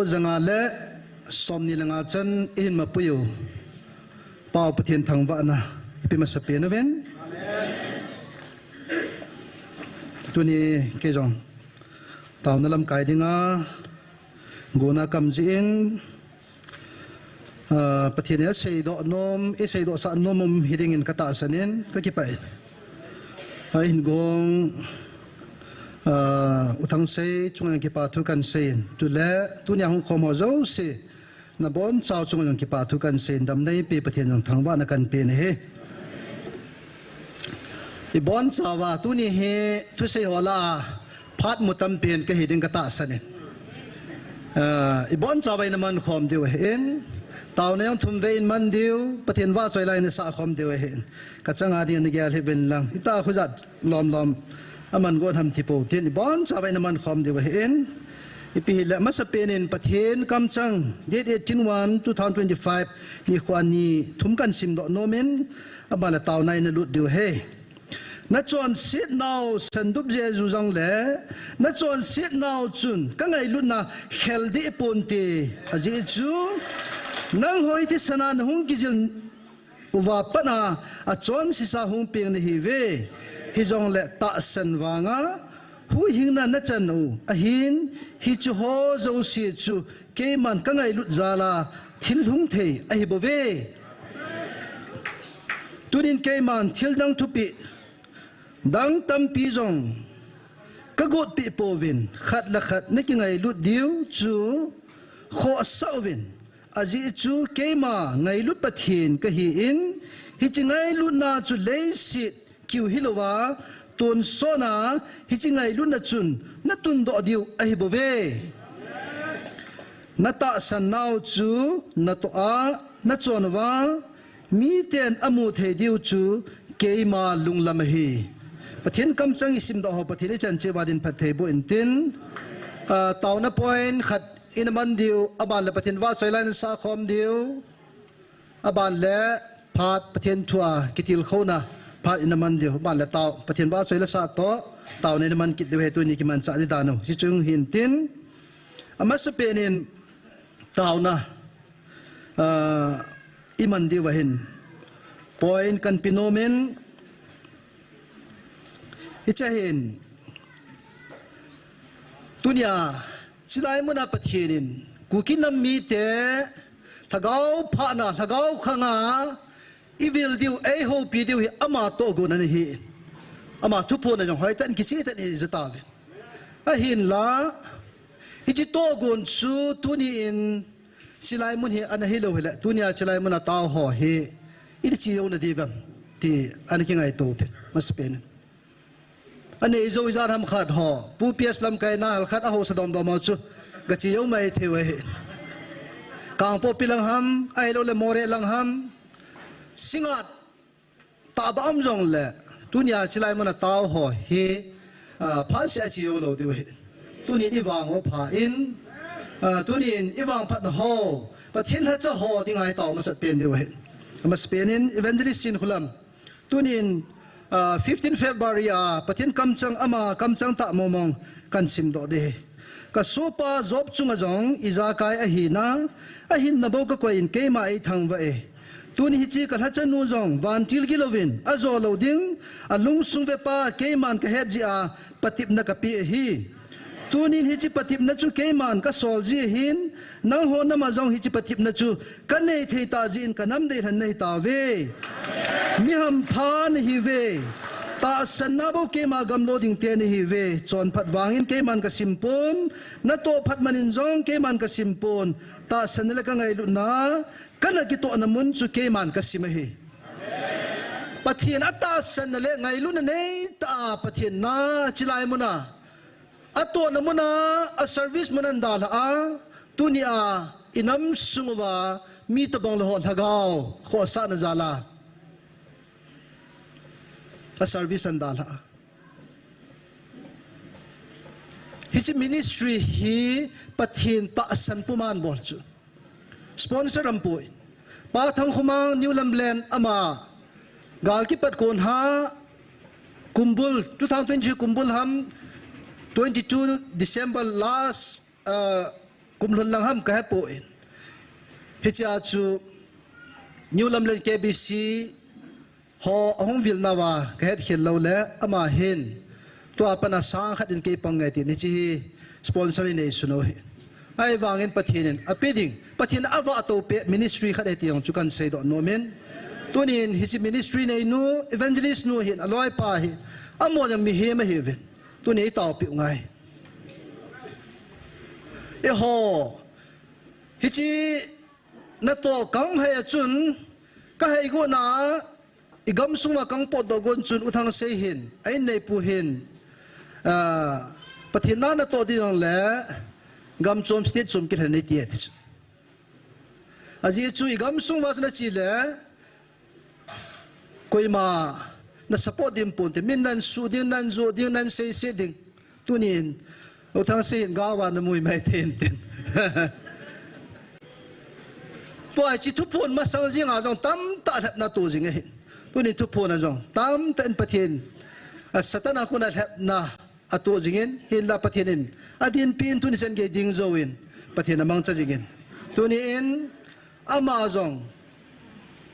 Zanga le somni langa chan in mapuyo pau pathian thangwa na ipi masapian ven tuni ke jong taw nalam kai dinga guna kamji in pathian ya sei do sa nomum hiding in kata sanin ka kipai in gong utang sei chungang ki pa thu kan sein tu le tu nya hong khom ho zo se na bon chao chungang ki pa thu kan sein dam nei pe pathian jong thangwa na kan pe ne he I bon chawa tu ni he thu sei hola phat mutam pen ka hiding ka ta sanin I bon chawa na man khom diu hen taw na yang thum vein man diu pathian wa choi lai na sa khom diu hen ka changa di ni gyal he ben lang ita khuzat lom aman go tham tipo tin bon chabai naman khom de hen ipi la masapenin pathen kamchang date 18/1 2025 ni khwani thumkan sim do nomen abala taw nai na lut de he na chon sit now sandup je zu jang le na chon sit now chun ka ngai lut na healthy ponte aji chu nang hoi ti sanan hung gizil uwa pana a chon sisa hung peng ni hi ve hi jong le ta san wanga hu hing na na chan u a hin hi chu ho zo si chu ke man ka ngai lut zala thil hung thei a hi bo ve tunin ke man thil dang thupi dang tam pi jong ka got pi povin khat la khat ne ki ngai lut diu chu kho sawin aji chu ke ma ngai lut pathin ka hi in hi chi ngai lut na chu le si kiu hilowa ton sona hichingai luna chun na tun do diu ahi bove na ta san nau chu na to a na chonwa mi ten amu the diu chu keima lunglam hi pathin kam chang isim do ho pathin chan che wadin phathei bo intin tauna point khat in man diu aban le pathin wa soilan sa khom diu aban le phat pathin thua kitil khona phat in man diu ban la taw pathian ba soila sa to taw ne man kit de he tu ni ki man cha di dano si chung hin tin ama sa penin taw na iman di wa hin point kan pinomen icha hin tunya silai muna pathinin kukinam mi te thagau pha na thagau khanga evil diu a ho pi diu hi ama to go na hi ama thu po na jong hoi tan ki chi tan ni zata ve a hin la hi chi to gon chu tu ni in silai mun hi an hi lo hela tu nia silai mun ta ho he I chi yo na di vam ti an ki ngai to te mas pen ane zo izar ham khat ho pu pias lam kai na al khat a ho sa dom dom chu ga chi yo mai the we kang po pilang ham ai lo le more lang ham singat ta ba am jong le tunia chilai mana taw ho he pha sia chi yo lo de we tuni I wang ho pha in tuni I wang phat ho pa thin ha cha ho ding ai taw ma sat pen de we ma spen in evangelist sin khulam tunin 15 February pathin kamchang ama kamchang ta momong kan sim do de ka sopa job chunga jong iza kai a hi na a hin na bo ka ko in ke ma ai thang wa e tuni hichi ka hachan nu jong van til gilovin azo loading alung sung ve pa ke man ka het ji a patip na ka pi hi tunin hichi patip na chu ke man ka sol ji hin nang ho na ma jong hichi patip na chu kan nei thei ta ji in kanam de han nei ta ve mi ham phan hi ve ta sanna bo ke ma gam loading te ni hi ve chon phat wangin ke man ka simpon na to phat manin jong ke man ka simpon ta sanla ka ngai lu na kana ki to na mun chu ke man ka sim hi pathian ata san le ngai lu na nei ta pathian na chilai muna ato na muna a service munan dal a tunia inam sungwa mi to bang lo hagao kho sa na zala a service an dal a hichi ministry hi pathian ta san puman bol chu sponsor ampoi pa thang khumang new lamland ama gal ki pat kon ha kumbul 2020 kumbul ham 22 December last kum lun lang ham ka po in hi cha chu new lam len KBC ho hong vil nawa ka het khel lo le ama hin to apana sang khat in ke pangai ti ni chi sponsor nei suno hi ai wangin pathinin apeding pathin awa to pe ministry khat eti ong chukan sei do no men tunin hi chi ministry nei nu evangelist nu hin aloi pa hi amo jam mi he ma he ven tuni taw pi ngai e ho hi chi na to kang he chun ka he go na igam suma kang po do gon chun uthang sei hin ai nei pu hin pathina na to di ong le gam chom state chom ki hne ti et aji chu igam sung was na chi le koima na support dim pon te min nan su ding nan zo ding nan sei se ding tunin uthang sei ga wa na mui mai ten ten to ai chi thu phun ma sang jing a jong tam ta that na tu jing he tunin thu phun a jong tam ten pathin satana khuna thap na atu jingin hin la pathinin adin pin tuni sen ge ding zoin pathina mang cha jingin tuni in amazon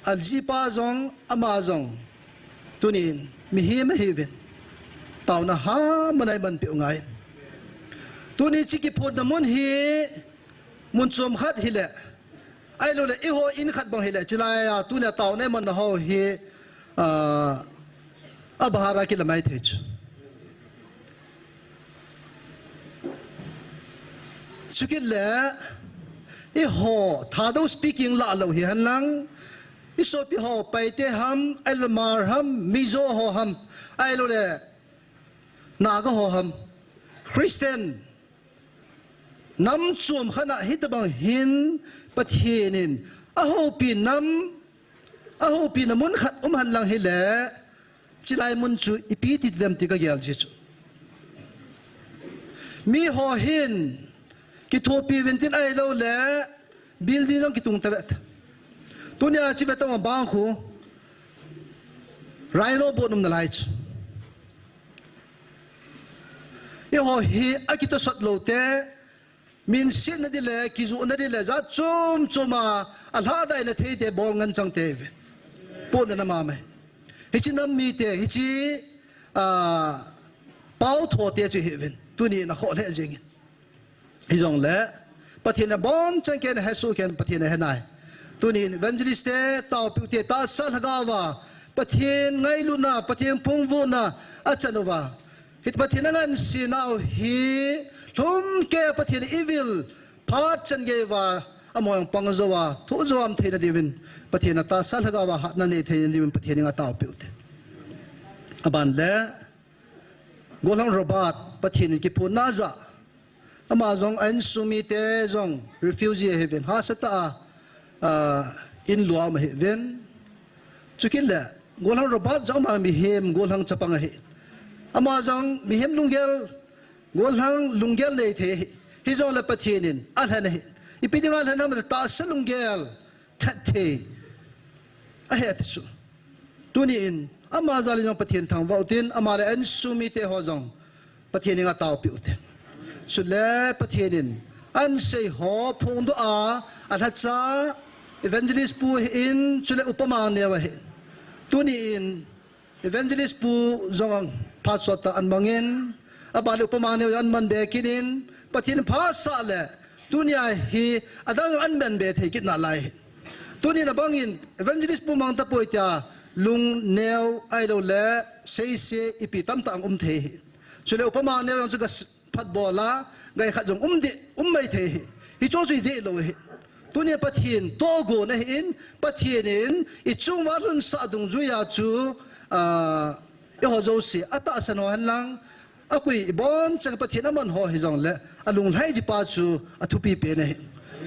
aljipa zong amazon tuni mi hi ma hiven taw na ha manai ban pe ngai tuni chiki phod na mun hi mun chom khat hi le ai lo le i ho in khat bang hi le chilaya tuni taw ne man ho hi abhara ki lamai thech chukil le i ho thado speaking la lo hi han lang i so pi ho pai te ham elmar ham mizo ho ham ai lo le naga ho ham Christian nam chum khana hitabang hin pathinin a ho pi namun khat han lang hi le chilai mun chu ipi ti dem ti ka gyal ji chu mi ho hin ki thopi ventin ai lo le building long ki tung ta tunia chi vetong bang khu rhino bonum na lai chu e ho hi akito sot lo te min sin na dile ki zu na dile za chum chuma alha dai na thei te bol ngan chang te po na ma mai hi chi nam mi te hi chi pau tho te chu hi ven tuni na kho le jing hi jong le pathina bon chang ken ha su ken pathina he nai tuni evangelist te taw pi te ta sal gawa pathin ngai lu na pathin phung vu na achanova hit pathina ngan sinau hi thum ke pathin evil phat chan ge wa amoy pang zowa thu zowam theina divin pathina ta sal gawa hat na ne thein divin pathina nga taw pi te aban le golang robat pathin ki pu na za ama zong an sumi te zong refugee heaven ha sata in luwa ma heaven chukin le golang robat zong ma mi hem golang chapang he ama zong mi hem golang lunggel le the hi zong la pathinin al han he ipidinga han na ta salunggel that the a he chu tuni in ama zali jong pathin thang vautin ama le an sumi te ho zong pathin nga taw pi uten sule pathinin an sei ho phung do a athacha evangelist pu in sule upama ne wa he tuni in evangelist pu zong phasota an mangin abale upama ne an man be kinin pathin phasa le tunia hi adang an ben be the kit na lai tuni na bangin evangelist pu mang ta poita lung neo ai lo le sei se ipi tam ta ang the sule upama ne yang chuka phat bola gai khat jong mai the hi cho chui de lo he tunia pathin to go na in pathinin I chung warun sa dung zuya chu e ho zo si ata sano han lang akui bon chang pathin aman ho hi jong le alung lai ji pa chu athupi pe ne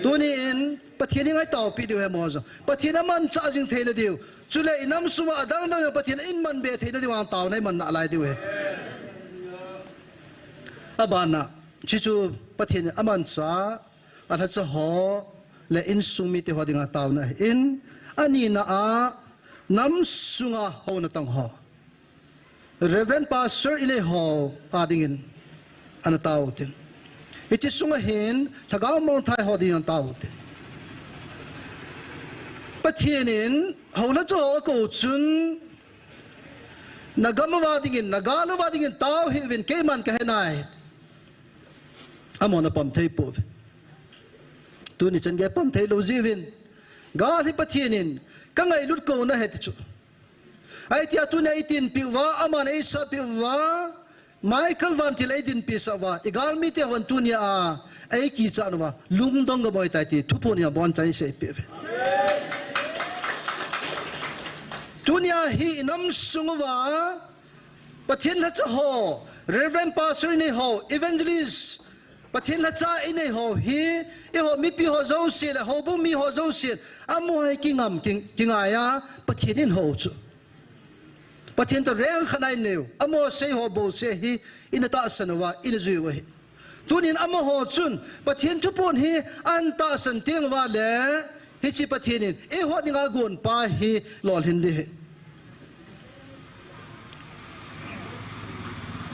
tuni in pathin ngai taw pi de he mo zo pathin aman cha jing the le diu chule inam suma adang dang pathin in man be the na diwang taw nai man na lai diu he abana chichu pathin aman cha atha cha ho le in sumi te hodinga taw na in ani na a nam sunga ho na tang ho Reverend Pastor ile ho adingin ana taw tin ichi sunga hin thagau mong thai ho ding tau te pathianin hola cho ko chun nagamawa dingin nagalawa dingin tau hi vin keman ka henai amona pam thei po tu ni chen ge pam thei lo jivin ga hi pathianin ka ngai lut ko na het chu ai tia tu nei tin piwa aman ei sa piwa Michael van til edin pisawa igal mi te wan tu ni a ai ki chanwa lungdong ga boy tai ti thupon ya bon chai se pe Tunia hi inam sungwa pathin la cha ho reverend pastor ne ho evangelist pathin la cha ine ho hi e ho mi pi ho zo se la ho bu mi ho zo se amo hai kingam kingaya pathinin ho chu pathin to reng khanai neu amo se ho bo se hi ina ta sanwa ina zui wa hi tunin amo ho chun pathin thu pon hi an ta san teng wa le hi chi pathinin e ho ninga gon pa hi lol hin de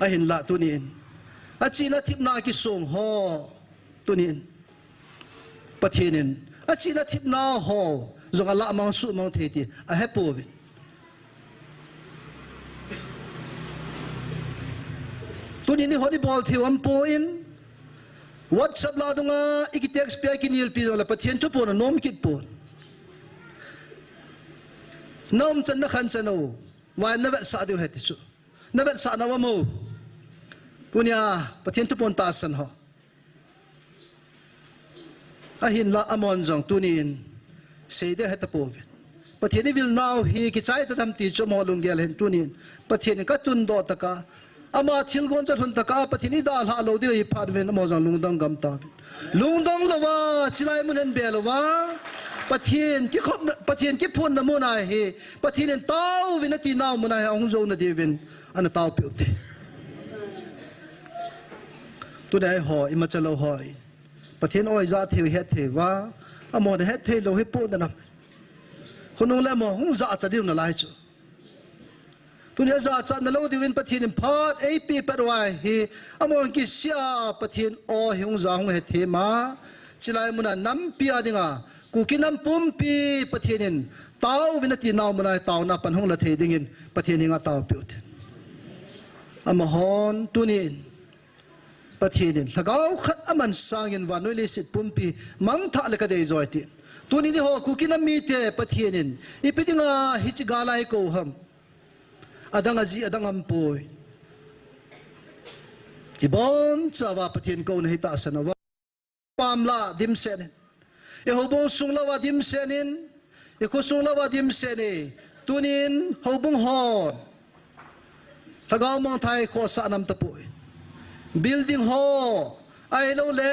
ahin la tunin achina thipna ki song ho tunin pathinin achina thipna ho zonga la mang su mang theti a hepovin tunin ni hodi bol thiwam poin WhatsApp la dunga ikitex pia kinil pi la pathin chu pon nom kit pon nom chan na khan chano wa na ba sa du heti chu na ba sa na wa mo punya pathin tu pon tasan ho ahin la amon jong tunin seide heta povin pathin vil now hi ki chai ta dam ti chu mo lunggel hen tunin pathin ka tun do taka ama thil gon cha thun taka pathin da la lo de hi pharven mo jong lungdong gam ta lungdong lawa chilai mun hen be lawa pathin ki khop pathin ki phun na mo na hi pathin tau vinati naw mo na ong zo na devin ana tau pe te tu dai ho ima chalo hoi pathin oi za theu het thewa amon het the lo hi po da na khunung la mo hung za cha dim na lai chu tu ne za cha na lo diwin pathin phat ap parwai hi amon ki sia pathin o hung za hung het the ma chilai muna nam pia dinga kukinam pum pi pathinin tau vinati naw mona tau na pan hung la the dingin pathin nga tau pi ut amahon tunin pathinin lagaw khat aman sangin wanoi le sit pumpi mang tha le ka dei zoiti tunin ho kukinam mi te pathinin ipidinga hichigala ko ham adanga ji adangam poi ibon chawa pathin ko nei ta sanawa pamla dim sen e hobong sunglawa dim senin e ko sunglawa dim sene tunin hobong hon tagaw mong thai ko sa nam tapoi building ho ai lo le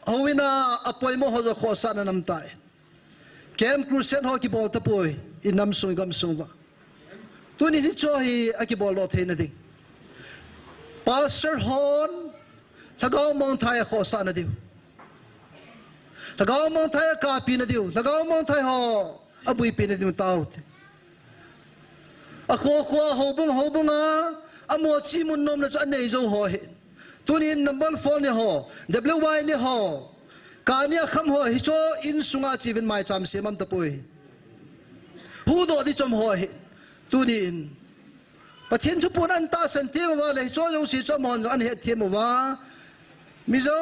howina apoy mo ho ko sa nam tai kem cruisen ho ki bol tapoi inam sung gam sungwa tunin hi cho hi aki bol lo thein ding pastor hon tagaw mong thai ko sa na diu tagaw mong thai ka pi na diu tagaw mong thai ho abui pi na diu tau ako ko hobong amo chi mun nom na cha nei zo ho he tunin number 4 ne ho wy ne ho kania kham ho hi cho in sunga chi vin mai cham se mam ta poi hu do di chom ho he tunin pathin thu pon an ta san te wa le cho yo si cho mon an he the mo wa mi zo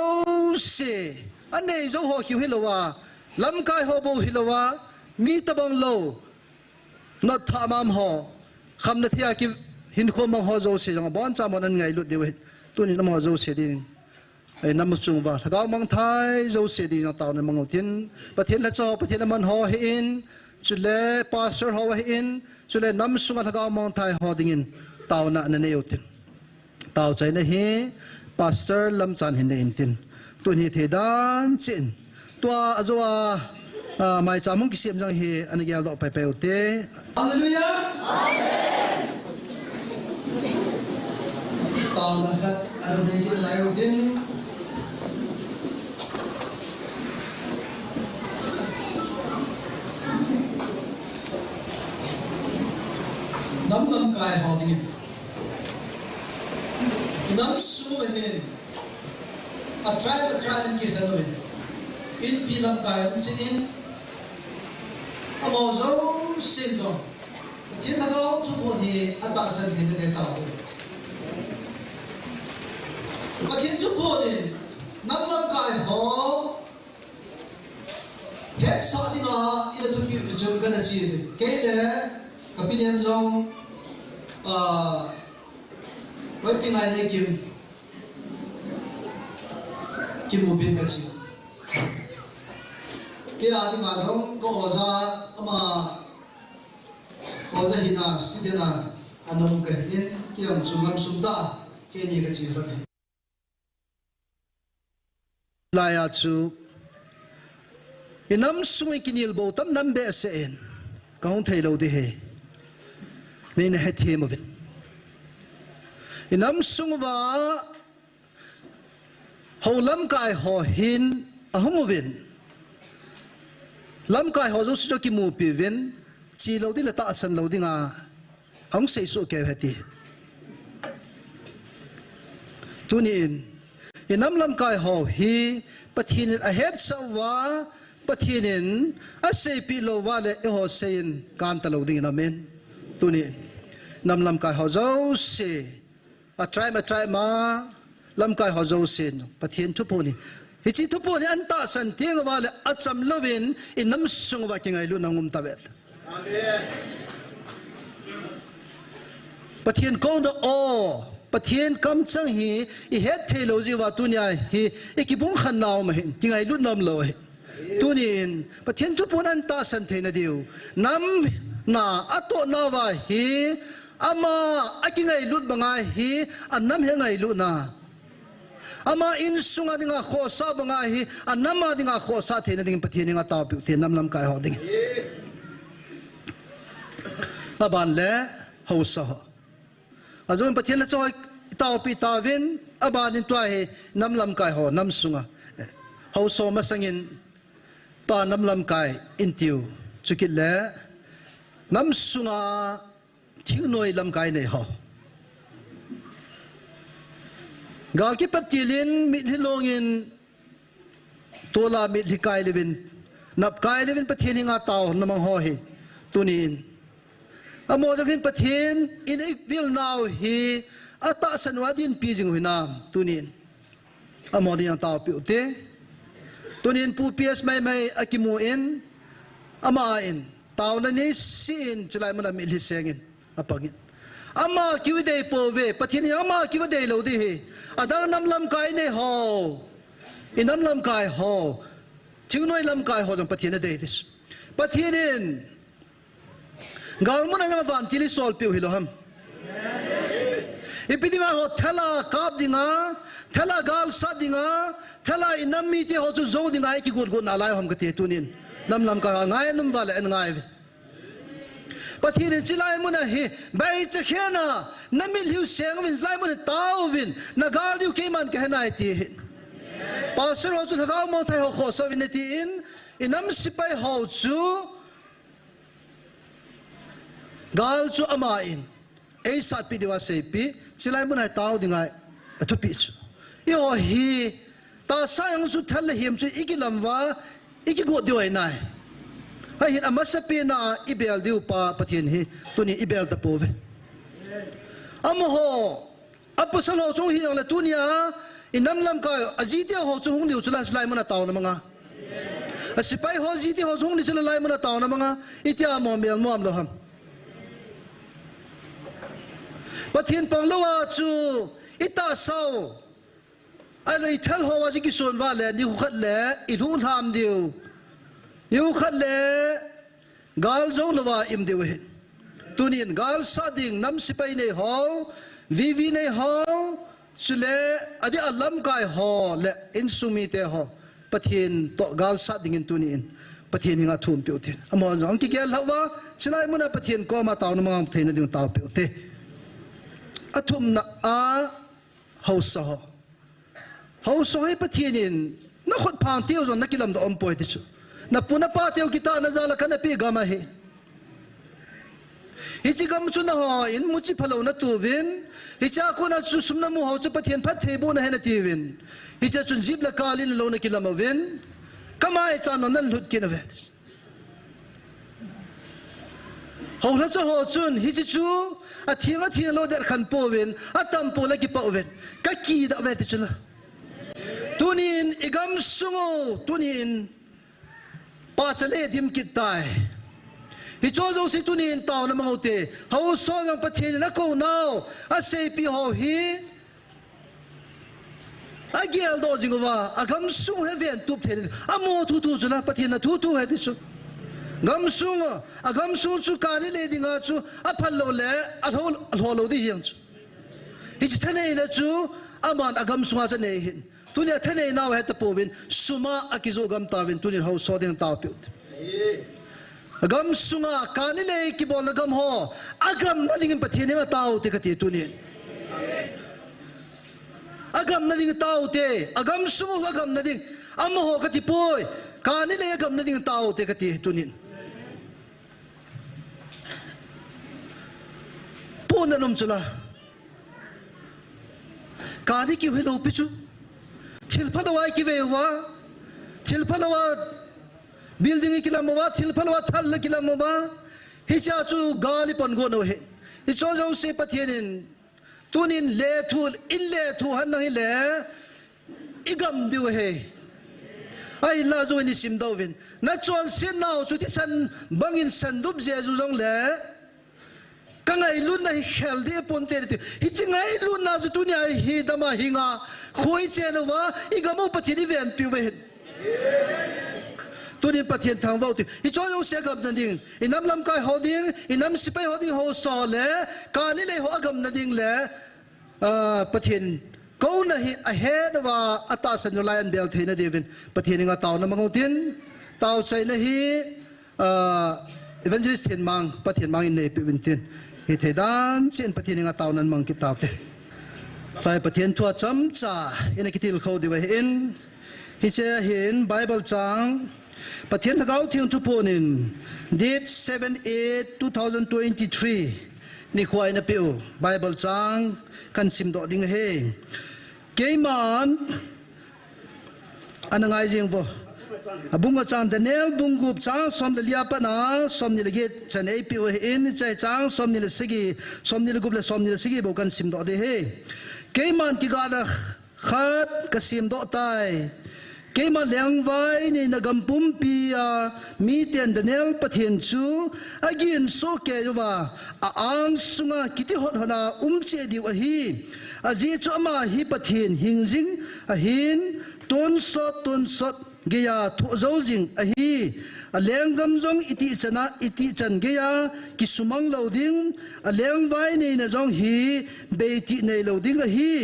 se an nei zo ho ki hi lo wa lam kai ho bo hi lo wa mi ta bang lo not thamam ho kham na thia ki hin kho mang ho zo se jang bon cha mon an ngai lu de we tunin nam ho zo se din ai nam chung ba thagaw mang thai zo se din na taw na mang tin pathin la cho pathin man ho he in chule pastor ho he in chule nam sunga thagaw mang thai ho dingin taw na na ne utin taw chai na he pastor lam chan hin ne in tin tuni the dan chin tua azwa mai chamung ki siam jang he an gyal do pai pai utte hallelujah amen taw na khat an ne ki lai utin nam kai ho ding nam su he a try ki khanoi in pilam kai chi in amo zo sin zo tin la go chu bo ni ata san ni ne ta bo a tin chu bo ni nam lam kai ho het sa di nga ila tu ki jum kana chi ke le kapinem zong với cái ngày này kim một bên cái gì cái anh ngài sống có ở ra mà ở ra hiện na student na anh ông cái hiện cái ông sum ta cái này cái gì rồi lại à chú inam sung cái nhiều bộ tâm năm bé sẽ không thấy lâu đi hè nên hết thêm một bên inam sung wa hầu lâm kai ho hin a homovin lâm kai ho zo su ki mu pi vin chi lo di la ta san lo dinga ang sei su ke heti tunin inam lam kai ho hi pathin a het sa wa pathinin a sei pi lo wa le ho sein kan ta lo ding na men tunin nam lam kai ho zo se a try ma lam kai ho zo sen pathian thu poni hi chi thu poni an ta san tiang wa le acham lovin in nam sung wa kingai lu nangum ta bet amen pathian ko do o pathian kam chang hi I het thelo ji wa tu nya hi ikibung khan naw ma hin kingai lu nam lo he tunin pathian thu pon an ta san the na diu nam na ato na wa hi ama akingai lut bangai hi annam he ngai lu na ama in sunga dinga kho sa bangai hi annama dinga kho sa the na ding pathian nga ta pi the nam lam kai ho ding aban le ho sa ho azon pathian la choi ta pi ta vin aban in tua he nam lam kai ho nam sunga ho so ma sangin ta nam lam kai in tiu chukit le nam sunga thiếu noi lam kai này ho gal ki patilin mit hilongin tola mit hikai levin nap kai levin pathian nga taw namang ho hi tunin amo jangin pathian in ik vil now hi ata sanwadin pijing hinam tunin amo din taw pi ute tunin pu ps mai akimu in ama in taw na ni sin chlai mana mit hisengin apagin ama kiwide pove pathin ama kiwide lo di he adang nam lam kai ne ho inam lam kai ho chingnoi lam kai ho jong pathin de this pathinin gal mun nga van chili sol piu hilo ham ipidinga ho thala kap dinga thala gal sa dinga thala inam mi te ho chu zo dinga ki gut gut na lai ham ka te tunin nam lam ka ngai num wale en ngai pathin chilai mun hi bai chakhena namil hiu sengwin lai mun tawin nagal diu keman ka hanai ti pastor ho chu thagau mo thai ho kho so in ti inam sipai ho chu gal chu ama in ei sat pi diwa sei pi chilai mun hai taw dingai athu pi chu yo hi ta sayang chu thal him chu ikilam wa ikigo diwa nai hai hin amasapi na ibel diu pa pathin hi tuni ibel ta pove amho apasal ho chung hi la tunia inam lam ka aziti ho chung diu chula slai mana taw na manga asipai ho ziti ho chung ni chula lai mana taw na manga itia mo mel mo am lo ham pathin pang lowa chu ita sau ai thal ho wa ji ki son wa le ni khat le I lu ham diu yu khat le gal zong lawa im de we tunin gal sading nam sipai nei ho vivi nei ho chule adi alam kai ho le insumi te ho pathin to gal sading in tunin pathin nga thum pe utin amon jong ki gel hawa chilai muna pathin ko ma taw na ma theina ding taw pe uti athum na a hausa ho hausa hai pathinin na khot phang teu zon nakilam da om poi ti chu na puna pa teu kita na zala kana pi gama he hichi gam chu na ho in muchi phalo na tu win hicha ko na chu sumna mu ho chu pathian phat thei bu na he na ti win hi cha chun jip la kalin lo na kilamaven kamai chan nan lut kinavet ho la cha ho chun hi chi chu a thiang lo der khan po ven atam po la ki pa ven ka ki da vet chula tunin igam sungo tunin pa chale dim kitai hi cho zo si tunin taw na mangote ho so jang pathin na ko now a sei pi ho hi agial do jingwa agam sung he ven tup the amo thu thu chula pathin na thu thu he ti chu gam sung agam sung chu ka ni le dinga chu a phal lo le a thol lo di hiang chu hi chi thane na chu aman agam sunga cha nei hin tunia thane naw he ta povin suma akizo gam tawin tunin ho so ding taw piut agam sunga kani le ki bol agam ho agam na ding pathin nga taw te kati tunin agam na ding taw te agam sunga agam na ding am ho kati poi kani le agam na ding taw te kati tunin pona nom chula kani ki helo pichu thilphanawa ki vewa thilphanawa building ki lamawa thilphanawa thal ki lamawa hicha chu gali pon go no he hi cho jo se pathianin tunin le thul ille thu han nang le igam diu he ai la zo ni sim dovin na chon sin naw chu ti san bangin sandup je ju jong le kangai lun na khel de pon te hi chingai lun na ju tunia hi dama hinga khoi chen wa igamo pathini ven pi ve tunin pathian thang vau ti hi cho yo se gam na ding inam lam kai hoding inam sipai hoding ho so le kani le ho agam na ding le pathian ko na hi ahead wa ata san no lion bel theina devin pathian nga taw na mangotin taw chai na hi evangelist hin mang pathian mang in ne pi wintin hi thedan chen pathian nga taw nan mang ki taw te tai pathian thua cham cha ina kitil kho diwa in hi che hin bible chang pathian thagau thiang thu ponin date 7/8/2023 ni khwai na piu bible chang kan sim do ding he keiman anangai jing vo abunga chang daniel bungup chang som le lia pa na som ni le ge chan ei piu in chai chang som ni le sigi som ni le gup le som ni le sigi bo kan sim do de he keiman ki ga da khat ka sim do tai keima leng vai ni nagam pumpia mi ten daniel pathian chu again so ke wa ang sunga kiti hot hona che di wa hi aji chu ama hi pathian hingjing a hin ton sot geya thu zo jing a hi a lengam jong iti chan geya ki sumang loading a leng vai ni na jong hi beiti nei loading a hi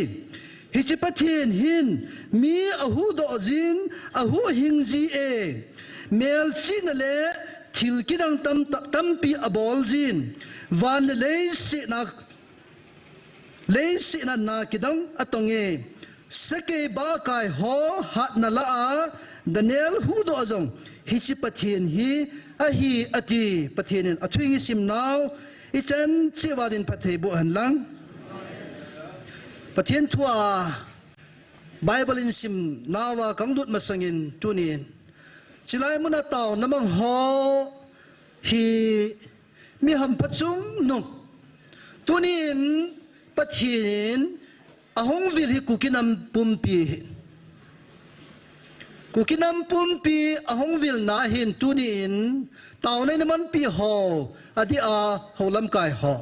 hi chi pathian hin mi ahu do jin ahu hingji e mel chin le thil kidang tam pi abol jin van le si na kidang atonge sake ba kai ho hat na la a daniel hu do jong hi chi pathian hi a hi ati pathian athuing sim naw ichan chiwadin pathei bo han lang pathian thua bible in sim nawa kangdut masangin tunin chilai muna taw namang ho hi mi ham pachum no tunin pathin ahong vil hi kukinam pumpi ahong vil na hin tunin taw nei naman pi ho adi a holam kai ho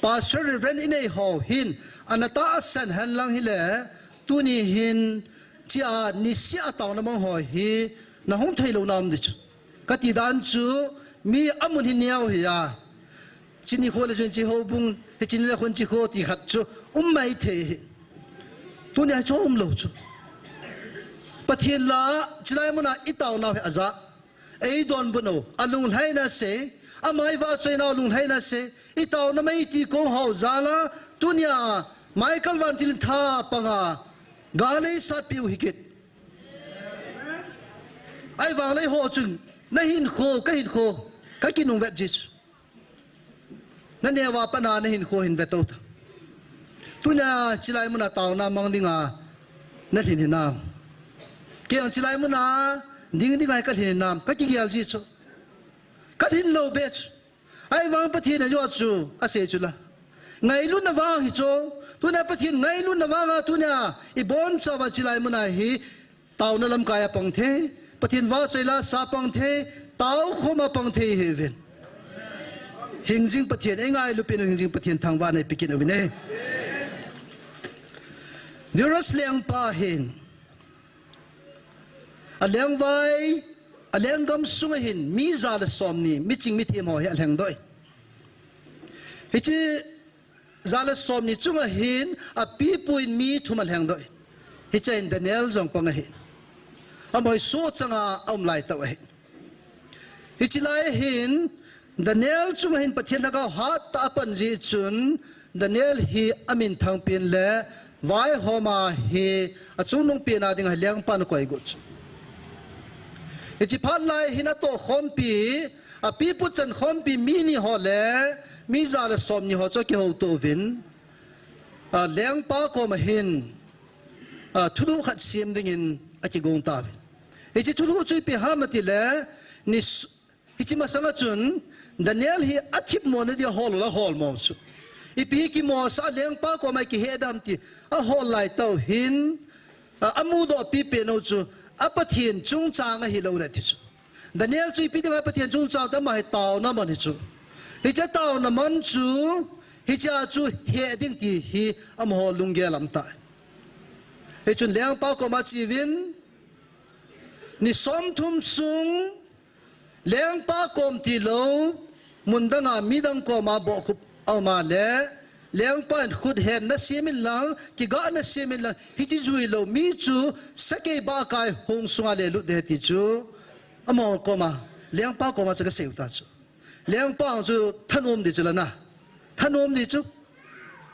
pastor reverend inei ho hin anata asan han lang hile tuni hin chia ni sia taw namang ho hi na hong thailo nam di chu kati dan chu mi amun hin niaw hiya chini khole chen chi ho bung he chini la khon chi kho ti khat chu mai the tuni ha chom lo chu pathian la chilai muna itaw na he aza ei don buno alung haina se amai va choi na lung haina se itaw na mai ti ko ho zala tunia Michael van Tilin tha panga gale sat piu hikit ai wang lai ho chung na hin kho ka kinung vet jis na ne wa pana na hin kho hin vetot tuna chilai muna taw na mang dinga นั่นเห็นน้ำเกี่ยงจิไลมุนาดิ้งดิ้งไงก็เห็นน้ำก็ยิ่งยาวจีจูก็เห็นโลเบชไอ้วางประเทศนายจูอาเซจุละไงลุ่นนวางฮิจูตัวนี้ประเทศไงลุ่นนวางตัวนี้อีบอนชาวจิไลมุนาฮีเต่านั่นลำกายปังเทประเทศว่าใจละสาปังเทเต่าเข้ามาปังเทเฮเวนหิงจิงประเทศง่ายลุเป็นหิงจิงประเทศทางวันในปีกินเอาไว้เนี่ยเดี๋ยวเราเลี้ยงปลาเห็นเลี้ยงไว้เลี้ยงกำสุงเห็นมีจาลสอมนี่มีจริงมีเทียมหอยเลี้ยงด้วยเฮ้ยจีจาลสอมนี่จุงเห็นปีปุยมีทุ่มเลี้ยงด้วยเฮ้ยจีอินเดเนลจงปังเห็นมวยสู้จังเอาไล่ตัวเห็นเฮ้ยจีไล่เห็นเดเนลจุงเห็นประเทศนักฮัตตาปันจีจุนเดเนลฮีอามินทางเปลี่ยนเล่ไว้หอมาเฮจุนนงเปลี่ยนอะไรเลี้ยงปันก่อยกุศเฮ้ยจีพัดไล่เห็นตัวขมปีปีพุทธันขมปีมีนี่หอเล่มีจาลสอมนี่หอจะเกี่ยวตัววินเลี้ยงป้าก็มาเห็นทุลุขัดเสียมดิ่งอากิกงตาวินเฮ้ยจีทุลุช่วยไปหามาติเล่นี่เฮ้ยจีมาสังจุนดานิเอลฮีอาทิตย์มวนเดียวฮอลละฮอลมอสุอีพีกิมอสเลี้ยงป้าก็ไม่กี่เฮดัมตีฮอลไล่เต้าหินมูดอปีเป็นเอาจูปะเทียนจงจางฮิโลเลติจูดานิเอลช่วยปีที่ว่าปะเทียนจงจางแต่มาให้เต่าน้ำมันจูเฮ้ยจะเต่าน้ำมันจูเฮ้ยจะจูเฮดิ้งตีฮีฮอลลุงเกลัมตายเฮ้ยจุนเลี้ยงป้าก็มาชีวินนี่สมทุมซุงเลี้ยงป้ากรมตีโลมุนดังมีดังก็มาบอกขุบเอามาเลี้ยงป้าขุดเห็นนักเสียมินหลังกี่ก้อนนักเสียมินหลังฮิจิจุยโลมีจูสักกี่บ้ากายหงสวาเลลุเดติจูอมอก็มาเลี้ยงป้าก็มาสักเสียวตาจูเลี้ยงป้าจูท่านอมดิจูละนะท่านอมดิจู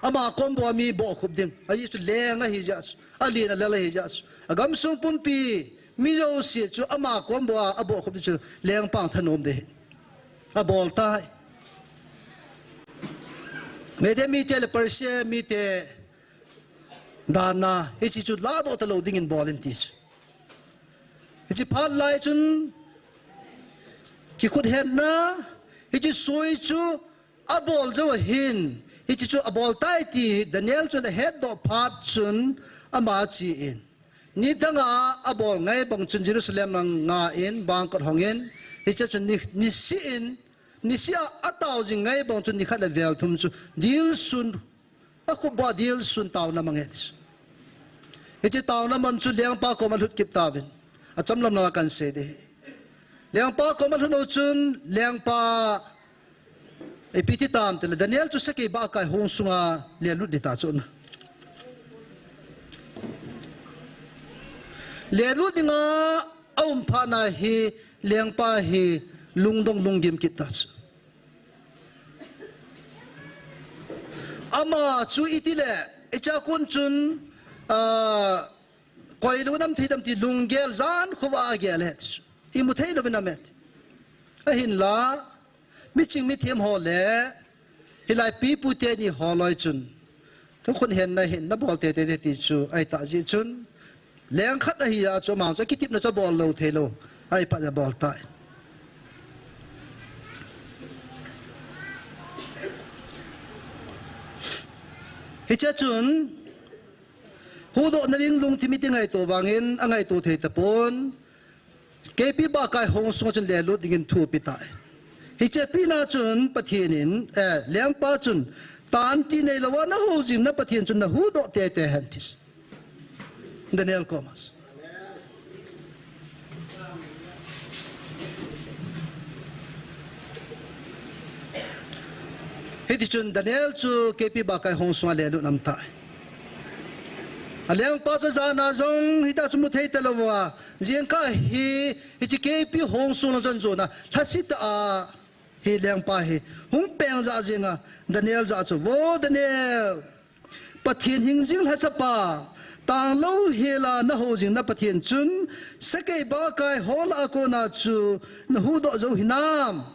อามากรมบัวมีบอกขุบดิ่งอายุจุเลี้ยงอะฮิจัสอาลีนั่นละฮิจัสอากำสุงปุ่มปีมีเจ้าเสียจูอามากรมบัวอบอกขุบดิจูเลี้ยงป้าท่านอมดิอบอลตายไม่ได้มีเจลเปอร์เซียมีแต่ดานาเฮจิจุดลาบอตโลดิ้งอินบอลอินทิชเฮจิพัดไล่จุนกี่ขุดเห็นนะเฮจิสวยจูอบอลเจ้าหินเฮจิจูอบอลใต้ที่ดานิเอลจุนเฮดดอพัดจุนอามาจีอินนี่ทั้งอบอลไงบางจุนเยรูซาเล็มนังงาอินบางกอดหงอินเฮจิจุนนิสิอินนี่เสียอัตเอาจริงไงบางจุดนี่ขัดเลเวลทุ่มจุดีลซุนaku buat deal sun tahu nama nget. Itu tahu nama sun liang pa ko malut kip tawin. Acam lam nama kan sede. Liang pa ko malut sun liang pa ipiti tam tele Daniel tu seki ba kai hong sunga lialut dita chun. Lialut dinga aum pa na hi liang pa hi lungdong lunggim kita. Ama cu itile echa kun chun koi lu nam thi dam ti lunggel zan khuwa gel het imu thei lo binamet ahin la mi ching mi thiam ho le hilai pi pu te ni ho loi chun to khun hen na hin na bol te te ti chu ai ta ji chun leng khat a hi a chu ma cha kitip na cha bol lo the lo ai pa na bol tai hicha chun hudo naling lung timiti ngai to wangin angai to thei tapon kepi ba kai hong sung chun le lu dingin thu pitai hicha pina chun pathienin leng pa chun tan ti nei lawa na ho jin na pathien chun na hudo te te hantis Daniel Comas hiti chun Daniel chu kepi ba kai hong sung le lu nam tai aliang pa cha na zong hita chu mu thei talawa jian ka hi hiti kepi hong sung zon zo na thasit a hi liang pa hi hung peng za jinga Daniel za chu wo Daniel pathian hing jing ha chapa tang lo hela na ho jing na pathian chun sakai ba kai hol a ko na chu na hu do zo hinam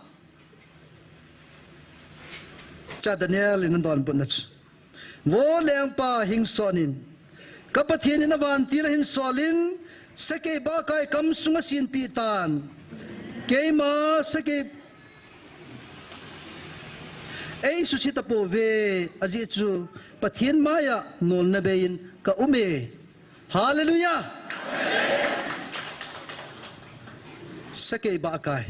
cha Daniel in don bunach wo leng pa hing sonin kapathin in avan tila hin solin sake ba kai kam sunga sin pitan keima sake ei susita po ve aji chu pathin maya nol na bein ka ume hallelujah sake ba kai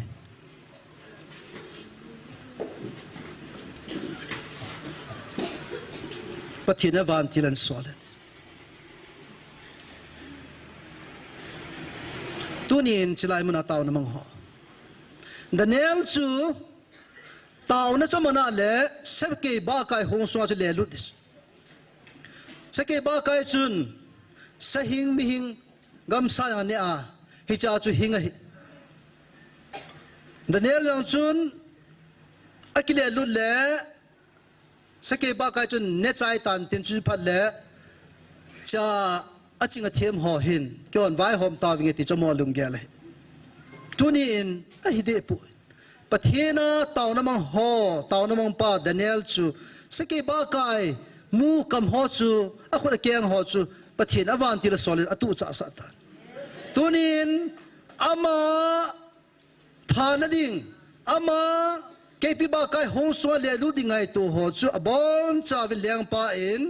pathin avan tilan solet tunin chilai muna tao namang ho Daniel chu tao na chamana le sake ba kai hong swa chu le lutis sake ba kai chun sahing mihing gam sa ya ne a hi cha chu hinga hi Daniel yang chun akile lut le sake ba kai chun ne chai tan tin chu phat le cha achinga them ho hin kyon vai hom ta winge ti chamo lung gele tuni in a hi de pu pathena taw namang ho taw namang pa Daniel chu sake ba kai mu kam ho chu a khot keng ho chu pathen awan ti la solid atu cha sa ta tunin ama thana ding ama kepi ba kai hong swa le lu dingai tu ho chu abon cha vi leng pa in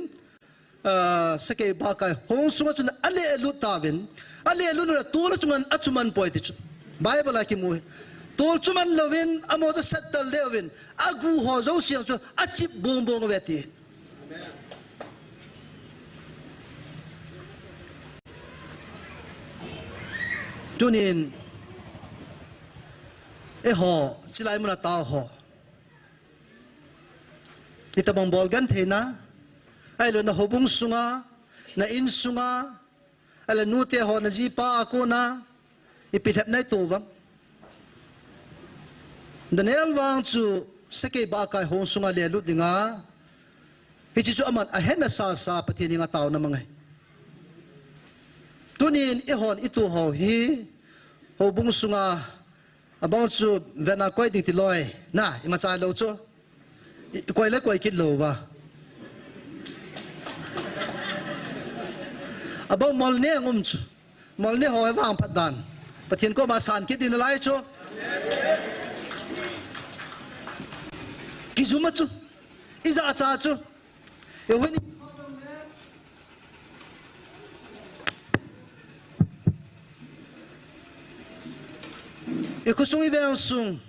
sake ba kai hong swa chu ale lu tawin ale lu na tu la chungan achuman poiti chu bible ki mu tol chuman lovin amo cha settle levin agu ho zo siang chu achip bong bong veti tunin e ho silai muna ta ho itabang bolgan thena ai lo na hobung sunga na in sunga ala nute ho na jipa ako na ipithap nai to wang Daniel wang chu sake ba kai hong sunga le lu dinga hi chu aman a hen na sa sa pathini nga taw na mangai tunin e hon itu ho hi hobung sunga abang chu vena koi ding ti loi na ima cha lo chu koi le koi kit lo wa abang mol ne ngum chu mol ne ho wang phat dan pathin ko ma san kit din lai chu kizuma chu iza cha chu e weni e kusung i veng sung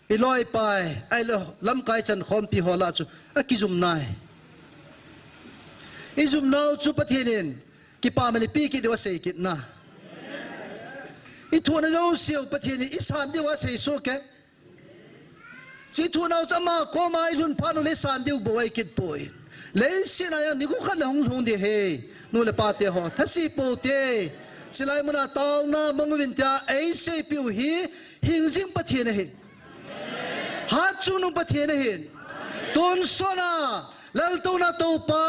i loi pai ai lo lam kai chan khom pi hola chu a kizum nai i zum nau chu pathinin ki pa mani pi ki dewa sei kit na i thona zo siu pathini i san dewa sei so ke si thuna chama ko mai lun phanu le san deu bo ai kit poi le sina ya ni ku khan hong hong de he nu le pa te ho thasi po te silai muna taw na mangwin ta ai se piu hi hingjing pathian he ha chu nu pathian he ton sona lal to na to pa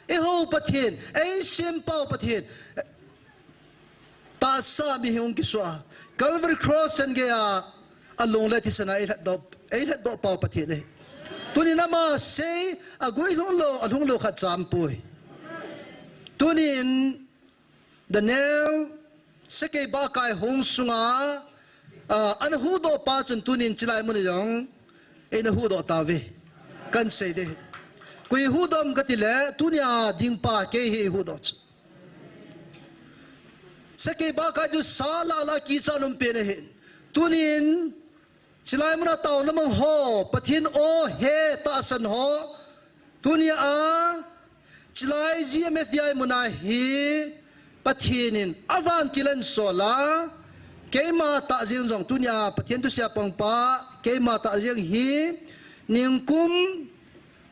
e ho pathian ai sim pau pathian ta sa mi hong ki swa Calvary cross and ge a along le ti sana ai had do pau pathian he tuni nama sei agoi along lo khat cham pui tunin Daniel sake ba kai hong sunga an hu do pa chun tunin chilai mun yong en hu do ta ve kan sei de kui hu dom katile tunia ding pa ke hi hu do sake ba kai ju sala la ki chanum pe ne tunin chilai mun taw namang ho pathin o he ta san ho tunia a chilai gmf dai muna hi pathinin avan tilan sola keima ta jing jong tunia pathian tu sia pangpa keima ta jing hi ningkum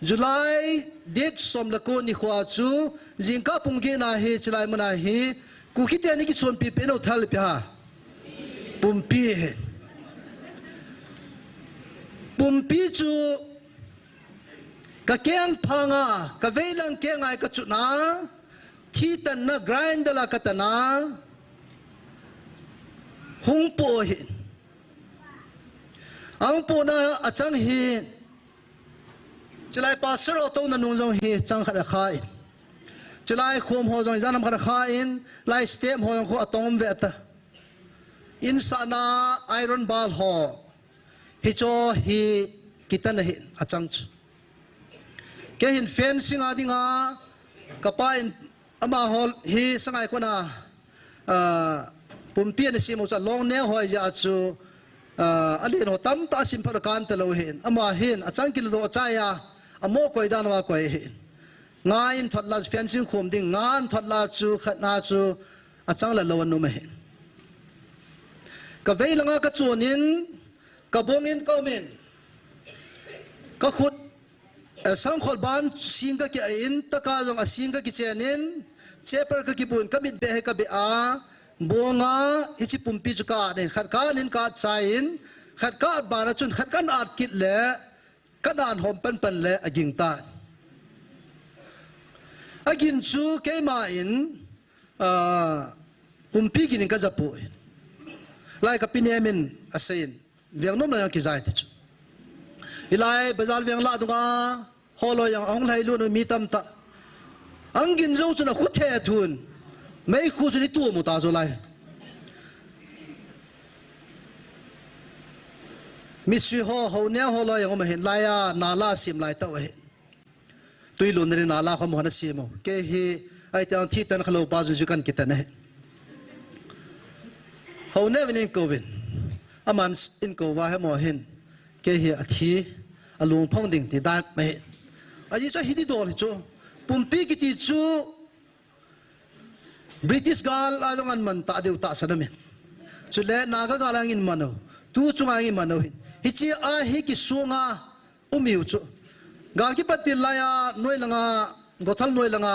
July date som la ko ni khwa chu jingka pungge na hi chlai mana hi ku khite ni ki chon pi pe no thal pi ha pumpi chu ka keng phanga ka veilang kengai ka chu na thi tan na grind la katana hung po hi ang po na achang hi chilai pastor to na nung jong hi chang khada khai chilai khom ho jong janam khana kha in lai stem ho jong ko atom ve ta in sana iron ball ho hi cho hi kitan hi achang ke hin fencing adinga kapa in ama hol hi sangai ko na pumpian si mo sa long ne hoi ja chu alin ho tam ta sim par kan ta lo hin ama hin achang kil do chaya amo koi dan wa koi hin ngain thot la fencing khom ding ngan thot la chu khat na chu achang la lo nu me hin ka veilanga ka chunin ka bongin ka men ka khut sang khol ban singa ki in taka jong asinga ki chenin cheper ka ki bun kamit be ka be a bonga ichi pumpi chuka ne khat ka nin ka chain khat ka bara chun khat kan at kit le kadan hom pan pan le aging ta agin chu ke ma in pumpi ki nin ka japu lai ka pinemin asin viangnom na yang ki zai ti chu ilai bazal viang la dunga holo yang ong lai lu no mi tam ta angin zo chuna khuthe thun mấy khu xử lý tua một tao rồi lại mi suy ho hậu neo ho lo yang mà hiện lại à nala sim lại tao hiện tuy luôn này nala không muốn sim không cái hi ai tiếng thi tan khalo bao giờ kan kita này hậu neo bên covid aman in covid hay mò hiện cái hi thi alung phong đỉnh thì đa mày ai cho hidi đồ thì cho pumpi kiti chu British gal alongan man ta deu ta sanamen chule naga galangin mano tu chungangin mano hichi a hi ki sunga umiu chu gal ki patil laya noilanga gothal noilanga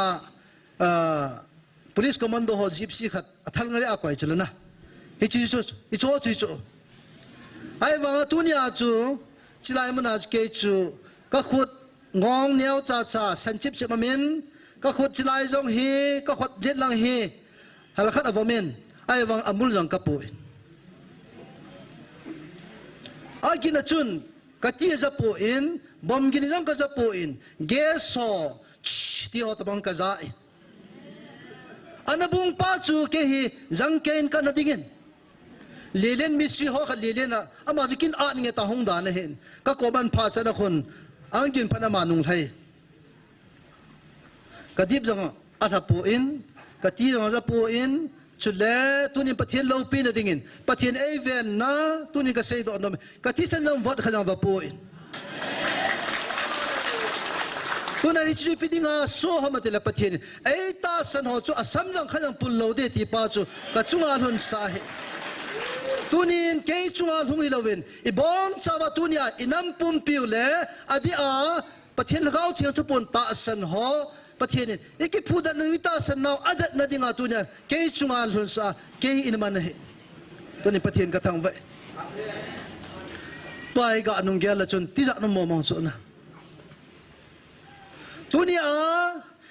police commando ho gypsy khat athal ngari a kwai chulana hichi chu chu ai wanga tunia chu chilai mana ke chu ka khut ngong neo cha cha sanchip che mamen ka khut chilai jong hi ka khut jet lang hi hal khat avomen ai wang amul jong kapu agina chun kati zapu in bom gini jong ka zapu in geso ti hot bang ka zai anabung pa chu ke hi jang kein ka na dingin lelen misi ho kha lelena ama jikin a nge ta hong da na hen ka koban pha cha na khun angin panama nung thai kadip jang athapu in kati jang zapu in chule tuni pathian lo pi na dingin pathian even na tuni ka sei do no kati san jang vot kha jang vapu in tuna ri chu pidinga so hamatela pathian ei ta san ho chu asam jang kha jang pul lo de ti pa chu ka chunga hun sa he tunin ke chunga hung hilowen ibon chawa tunia inam pum piu le adi a pathian gau chiang chu pon ta san ho pathian iki phudan ni ta san naw adat na dinga tunia ke chunga hun sa ke inman he tunin pathian ka thang ve toy ga nung gel chun ti ja no mo mo so na tunia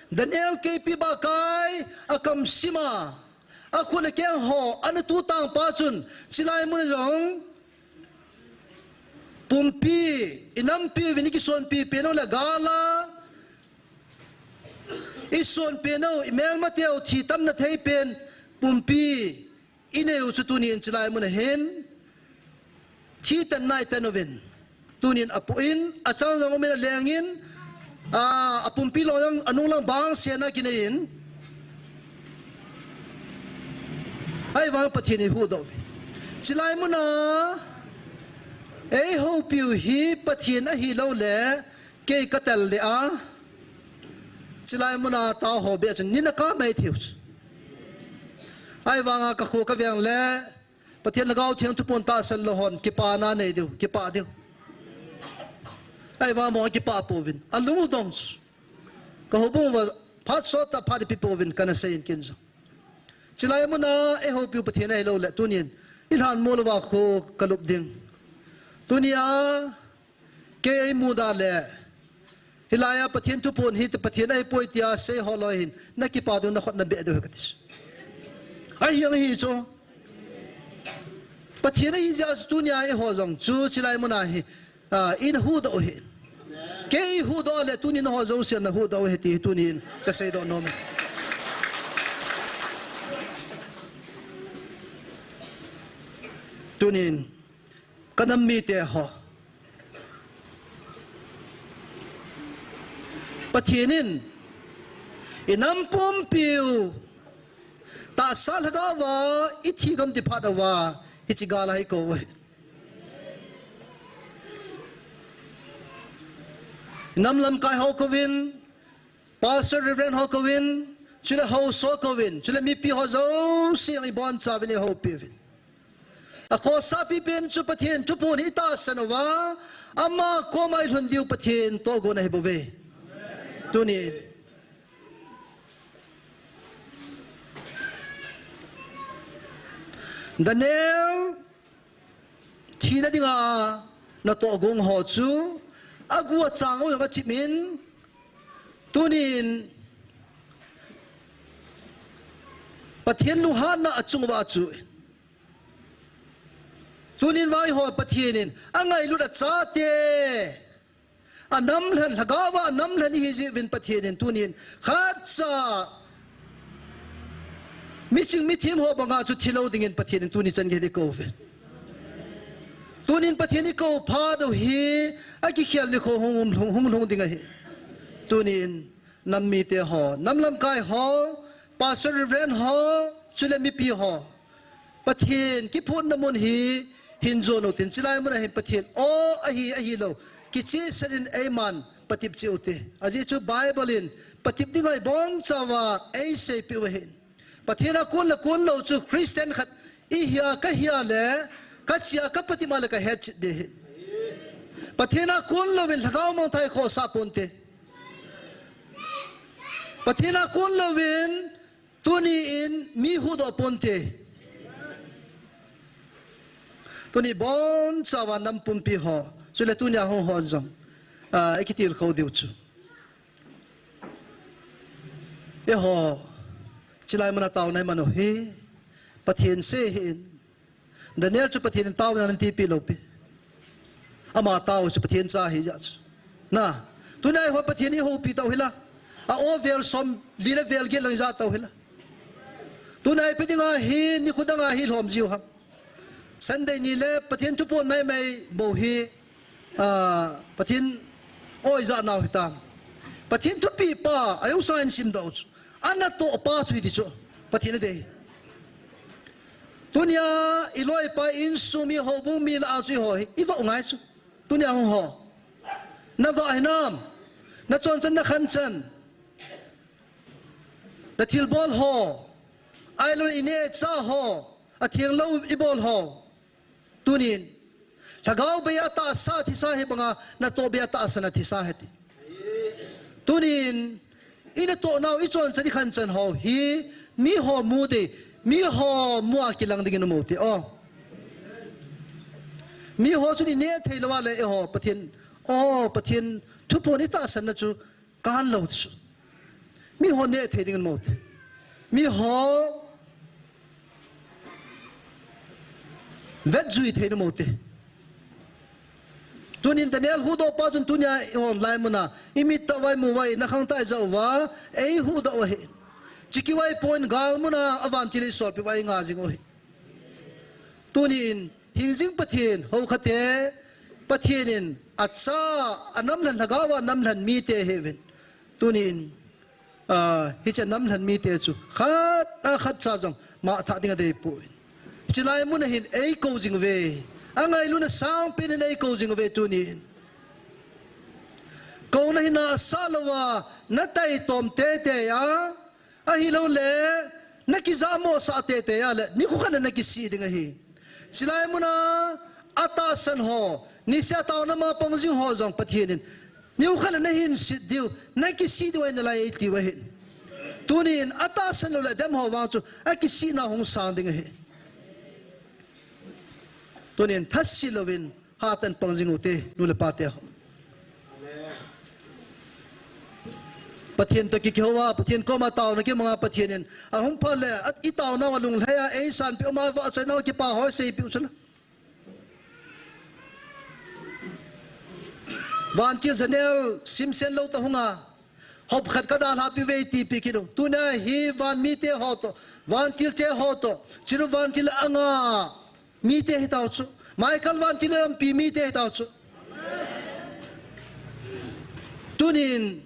daniel ke pi ba kai akam sima aku nak yang ho anu tu tang pacun silai mun jong pumpi inam pi vini ki son pi peno la gala ison peno imel mateo thi tam na thei pen pumpi ineu chu tunin silai mun hen thi tan nai tanoven tunin apuin achang jong men lengin apumpi lo yang anung lang bang sena kinain ai wang pathian hu do silai muna ei ho piu hi pathian a hi lo le ke katal de a silai muna ta ho be chen ni na ka mai thius ai wang ka khu ka vyang le pathian lagau thiang tu pon ta san lo hon ki pa na nei du ki pa du ai wang mo ki pa povin alu dong ka ho bu wa phat so ta phat pi povin kana sein kin zo silai muna e ho piu pathian ai lo le tunin ilhan molwa kho kalup ding tunia ke ai muda le hilaya pathian tu pon hit pathian ai poitia se holohin naki pa du na khot na be do katis ai yang hi cho pathian ai ja tunia e ho jong chu silai muna hi in hu do hi ke hu do le tunin ho jong se na hu do he ti tunin ka sei do no me tunin kanam mi te ho pathinin inam pum piu ta sal ga wa ithi gam ti phat wa ichigala hi ko nam lam kai ho kovin pastor reverend ho kovin chule ho so kovin chule mi pi ho zo siang I bon cha vin ho pi vin a kho sa pi pen chu pathian tu pun ita sanwa ama ko mai hlun diu pathian to go na he bove tuni Daniel thina dinga na to gong ho chu agua chango nga chimin tunin pathian luhan na achungwa chu tunin vai ho pathienin angai lut achate anam hlan hagawa anam hlan hi ji vin pathienin tunin khatsa miching mithim ho banga chu thilo dingin pathienin tuni chan ge ko ve tunin pathiani ko pha do hi aki khial ni ko hung dinga hi tunin nammi te ho namlam kai ho pastor reverend ho chulemi pi ho pathian ki phun namun hi hinzo no tin chilai mun hi pathian o ahi lo ki chi sarin aiman patip chi ute aji chu bible in patip dingai bon chawa ai se pi we pathiana kun lo chu christian khat I hiya ka hiya le kachia kapati malaka het de pathina kun lovin thagaw mo thai kho sa ponte pathina kun lovin tuni in mi hu do ponte tuni bon chawa nam pumpi ho sule tunya ho ho jam ekitil kho diu chu e ho chilai mana taw nai mano he pathin se hin Daniel chu pathin taw nan ti pi lo pi ama taw chu pathin cha hi ja na tunai ho pathin hi ho pi taw hila a over som lila vel ge lang za taw hila tunai pe dinga hi ni khudanga hi hlom jiu ha Sunday ni le pathin chu pon mai bo hi pathin oi za naw hita pathin thu pi pa ayu sain sim daw ana to pa chu di chu pathin de tunia iloi pa in sumi ho bu mi la chu ho iwa ngai chu tunia ho na va hinam na chon chan na khan chan na thil bol ho ai lo ine cha ho a thiang lo I bol ho tunin thagau be ta sa thi sa he banga na to be ta sana thi sa he ti tunin ina to naw I chon chan khan chan ho hi mi ho mu de mi ho mua kilang dingin mo ti oh mi ho chu ni ne thei lawa le ho pathin thupo ni ta san na chu kan lo chu mi ho ne thei dingin mo ti mi ho vet zui thei mo ti tunin Daniel hu do pa chun tunya on lai muna imi ta wai mu wai na khang ta za wa ei hu do he chiki wai point gal muna avanti sol pi wai nga jing oi tunin hinjing pathin ho khate pathinin acha anam lan lagawa nam lan mi te heaven tunin hi cha nam lan mi te chu khat cha jong ma tha dinga de pu chilai mun hin ei ko jing ve angai lu na sang pin nei ko jing ve tunin ko na hina salawa na tai tom te ya ahilo le nakizamo sa tete ya le ni khana nakisi dinga hi silai muna atasan ho ni sa taw na ma pongjing ho jong pathinin ni khana na hin sit diu nakisi diwa na lai ti wa hin tunin atasan le dem ho wa chu akisi na hong sang dinga hi tunin thasilovin hatan pongjing ute nule pate ho pathian to ki khewa pathian ko ma taw na ki mga pathianin ahum phale at itaw na walung laya e san pi ma va sa na ki pa ho se pi usala van til janel sim sen lo ta hunga hop khat ka da la pi ve ti pi ki do tuna hi van mi te ho to van til che ho to chiru van til anga mi te tao chu Michael van chilam pi mi te tao chu tunin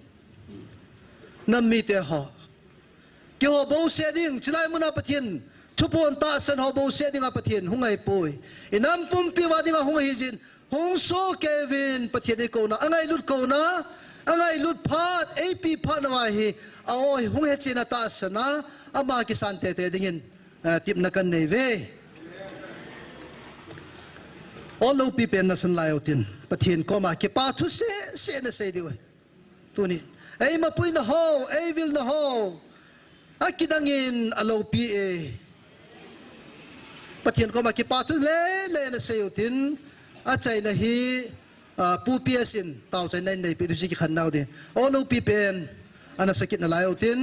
nam mi te ho ke ho bo se ding chilai muna pathian chupon ta san ho bo se ding a pathian hungai poi inam pum pi wa ding a hungai hijin hong so Kevin pathian ko na angai lut ko na angai lut phat ap phat na wa hi a oi hung he china ta sana ama ki san te te dingin tip na kan nei ve all pi pen na san lai otin pathian ko ma ke pa thu se na se diwe tuni ei ma pui na ho ei vil na ho akidangin alo pi e pathian ko ma ki pa thu le na se utin a chai na hi pu piasin tau chai nai nei pi du si ki khan nau de olo pi pen ana sakit na lai utin